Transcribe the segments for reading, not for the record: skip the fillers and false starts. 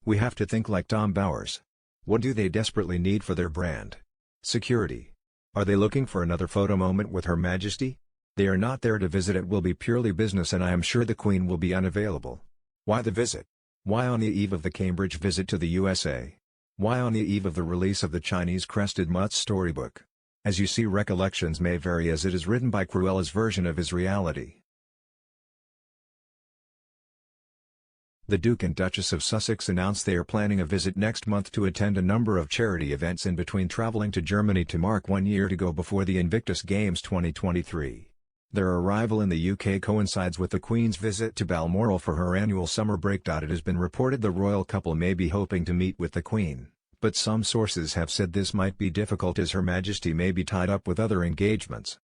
We have to think like Tom Bowers. What do they desperately need for their brand? Security. Are they looking for another photo moment with Her Majesty? They are not there to visit, it will be purely business, and I am sure the Queen will be unavailable. Why the visit? Why on the eve of the Cambridge visit to the USA? Why on the eve of the release of the Chinese crested mutt's storybook? As you see, recollections may vary as it is written by Cruella's version of his reality. The Duke and Duchess of Sussex announced they are planning a visit next month to attend a number of charity events in between travelling to Germany to mark 1 year to go before the Invictus Games 2023. Their arrival in the UK coincides with the Queen's visit to Balmoral for her annual summer break. It has been reported the royal couple may be hoping to meet with the Queen, but some sources have said this might be difficult as Her Majesty may be tied up with other engagements.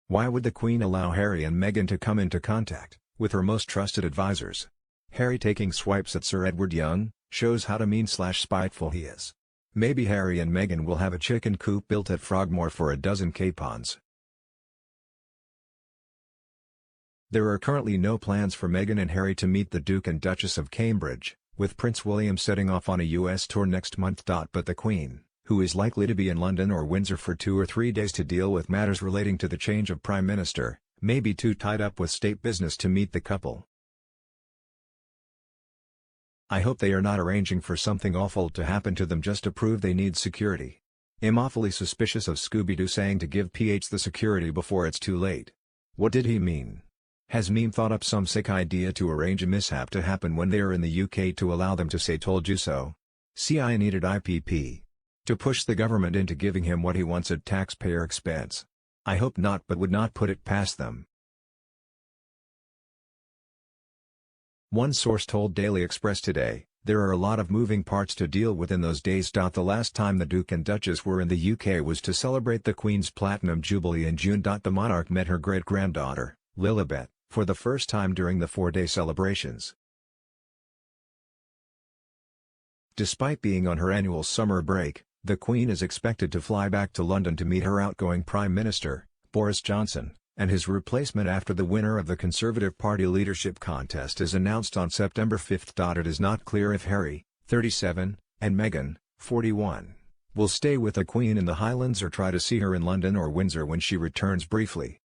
Why would the Queen allow Harry and Meghan to come into contact with her most trusted advisors? Harry taking swipes at Sir Edward Young shows how mean/spiteful he is. Maybe Harry and Meghan will have a chicken coop built at Frogmore for a dozen capons. There are currently no plans for Meghan and Harry to meet the Duke and Duchess of Cambridge, with Prince William setting off on a US tour next month. But the Queen, who is likely to be in London or Windsor for 2 or 3 days to deal with matters relating to the change of Prime Minister, may be too tied up with state business to meet the couple. I hope they are not arranging for something awful to happen to them just to prove they need security. I'm awfully suspicious of Scooby-Doo saying to give PH the security before it's too late. What did he mean? Has Meme thought up some sick idea to arrange a mishap to happen when they are in the UK to allow them to say told you so? CI needed IPP to push the government into giving him what he wants at taxpayer expense. I hope not, but would not put it past them. One source told Daily Express today, there are a lot of moving parts to deal with in those days. The last time the Duke and Duchess were in the UK was to celebrate the Queen's Platinum Jubilee in June. The monarch met her great-granddaughter, Lilibet, for the first time during the 4-day celebrations. Despite being on her annual summer break, the Queen is expected to fly back to London to meet her outgoing Prime Minister, Boris Johnson, and his replacement after the winner of the Conservative Party leadership contest is announced on September 5. It is not clear if Harry, 37, and Meghan, 41, will stay with the Queen in the Highlands or try to see her in London or Windsor when she returns briefly.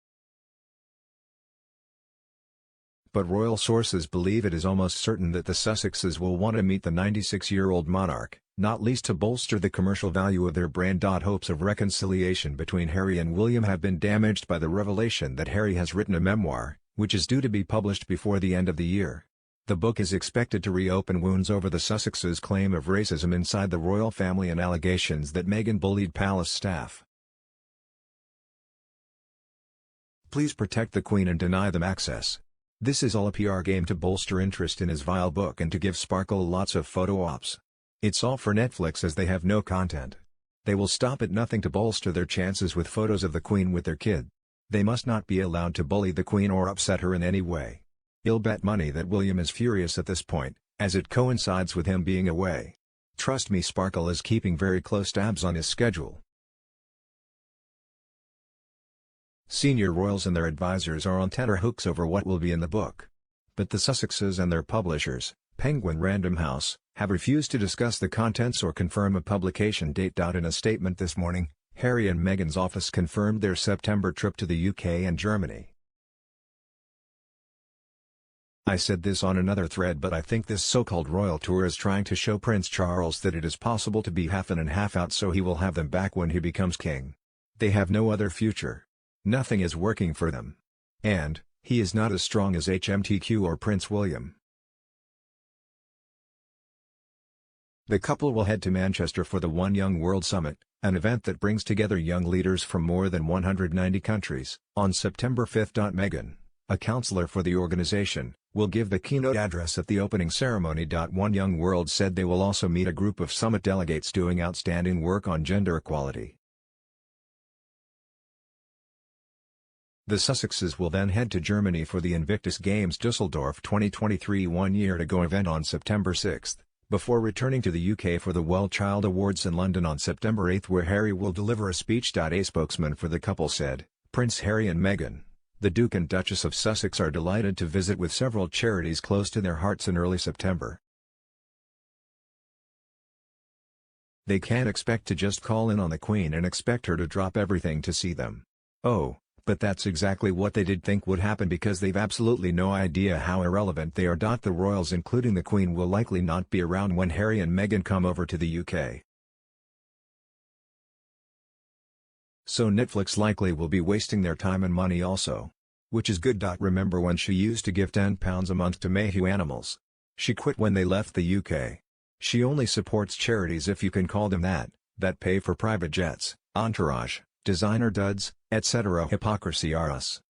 But royal sources believe it is almost certain that the Sussexes will want to meet the 96-year-old monarch, not least to bolster the commercial value of their brand. Hopes of reconciliation between Harry and William have been damaged by the revelation that Harry has written a memoir, which is due to be published before the end of the year. The book is expected to reopen wounds over the Sussexes' claim of racism inside the royal family and allegations that Meghan bullied palace staff. Please protect the Queen and deny them access. This is all a PR game to bolster interest in his vile book and to give Sparkle lots of photo ops. It's all for Netflix as they have no content. They will stop at nothing to bolster their chances with photos of the Queen with their kid. They must not be allowed to bully the Queen or upset her in any way. I'll bet money that William is furious at this point, as it coincides with him being away. Trust me, Sparkle is keeping very close tabs on his schedule. Senior royals and their advisors are on tenterhooks over what will be in the book. But the Sussexes and their publishers, Penguin Random House, have refused to discuss the contents or confirm a publication date. In a statement this morning, Harry and Meghan's office confirmed their September trip to the UK and Germany. I said this on another thread, but I think this so-called royal tour is trying to show Prince Charles that it is possible to be half in and half out, so he will have them back when he becomes king. They have no other future. Nothing is working for them. And, he is not as strong as HMTQ or Prince William. The couple will head to Manchester for the One Young World Summit, an event that brings together young leaders from more than 190 countries, on September 5. Meghan, a counselor for the organization, will give the keynote address at the opening ceremony. One Young World said they will also meet a group of summit delegates doing outstanding work on gender equality. The Sussexes will then head to Germany for the Invictus Games Düsseldorf 2023 One Year to Go event on September 6, before returning to the UK for the Well Child Awards in London on September 8, where Harry will deliver a speech. A spokesman for the couple said, "Prince Harry and Meghan, The Duke and Duchess of Sussex are delighted to visit with several charities close to their hearts in early September. They can't expect to just call in on the Queen and expect her to drop everything to see them. Oh, but that's exactly what they did think would happen because they've absolutely no idea how irrelevant they are. The royals including the Queen will likely not be around when Harry and Meghan come over to the UK. So Netflix likely will be wasting their time and money also. Which is good. Remember when she used to give £10 a month to Mayhew Animals? She quit when they left the UK. She only supports charities, if you can call them that pay for private jets, entourage, designer duds, etc. Hypocrisy are us.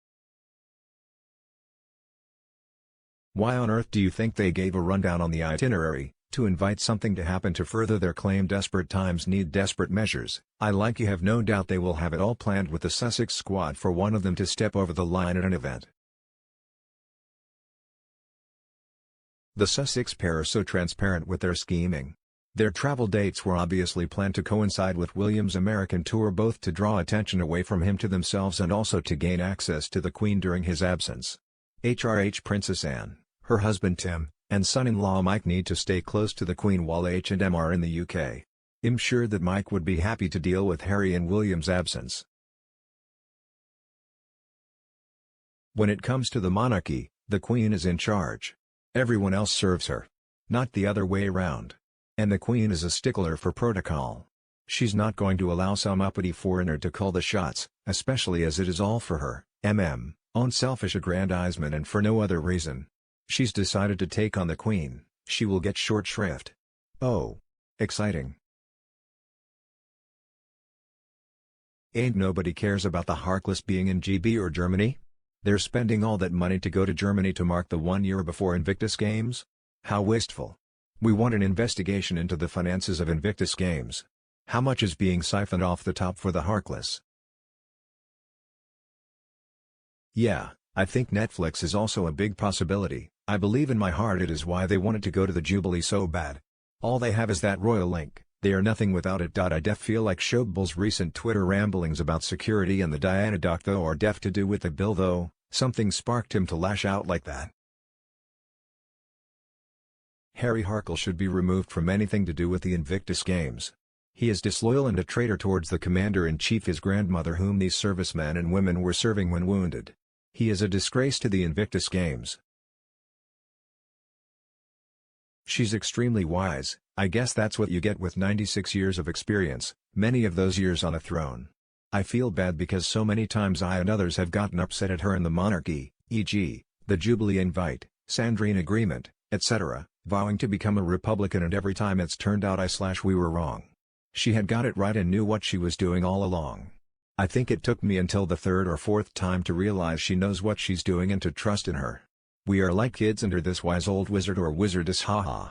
Why on earth do you think they gave a rundown on the itinerary? To invite something to happen to further their claim desperate times need desperate measures. You have no doubt they will have it all planned with the Sussex squad for one of them to step over the line at an event. The Sussex pair are so transparent with their scheming. Their travel dates were obviously planned to coincide with William's American tour, both to draw attention away from him to themselves and also to gain access to the Queen during his absence. Princess Anne, her husband Tim, and son-in-law Mike need to stay close to the Queen while H&M are in the UK. I'm sure that Mike would be happy to deal with Harry and William's absence. When it comes to the monarchy, the Queen is in charge. Everyone else serves her. Not the other way around. And the Queen is a stickler for protocol. She's not going to allow some uppity foreigner to call the shots, especially as it is all for her own selfish aggrandizement and for no other reason. She's decided to take on the Queen. She will get short shrift. Oh. Exciting. Ain't nobody cares about the Harkless being in GB or Germany? They're spending all that money to go to Germany to mark the 1 year before Invictus Games? How wasteful. We want an investigation into the finances of Invictus Games. How much is being siphoned off the top for the Harkless? Yeah, I think Netflix is also a big possibility. I believe in my heart it is why they wanted to go to the Jubilee so bad. All they have is that royal link, they are nothing without it. I feel like Showbill's recent Twitter ramblings about security and the Diana doc though are to do with the bill though, something sparked him to lash out like that. Harry Harkle should be removed from anything to do with the Invictus Games. He is disloyal and a traitor towards the Commander-in-Chief, his grandmother whom these servicemen and women were serving when wounded. He is a disgrace to the Invictus Games. She's extremely wise, I guess that's what you get with 96 years of experience, many of those years on a throne. I feel bad because so many times I and others have gotten upset at her and the monarchy, e.g., the Jubilee invite, Sandrine agreement, etc., vowing to become a Republican, and every time it's turned out we were wrong. She had got it right and knew what she was doing all along. I think it took me until the third or fourth time to realize she knows what she's doing and to trust in her. We are like kids under this wise old wizard or wizardess, haha.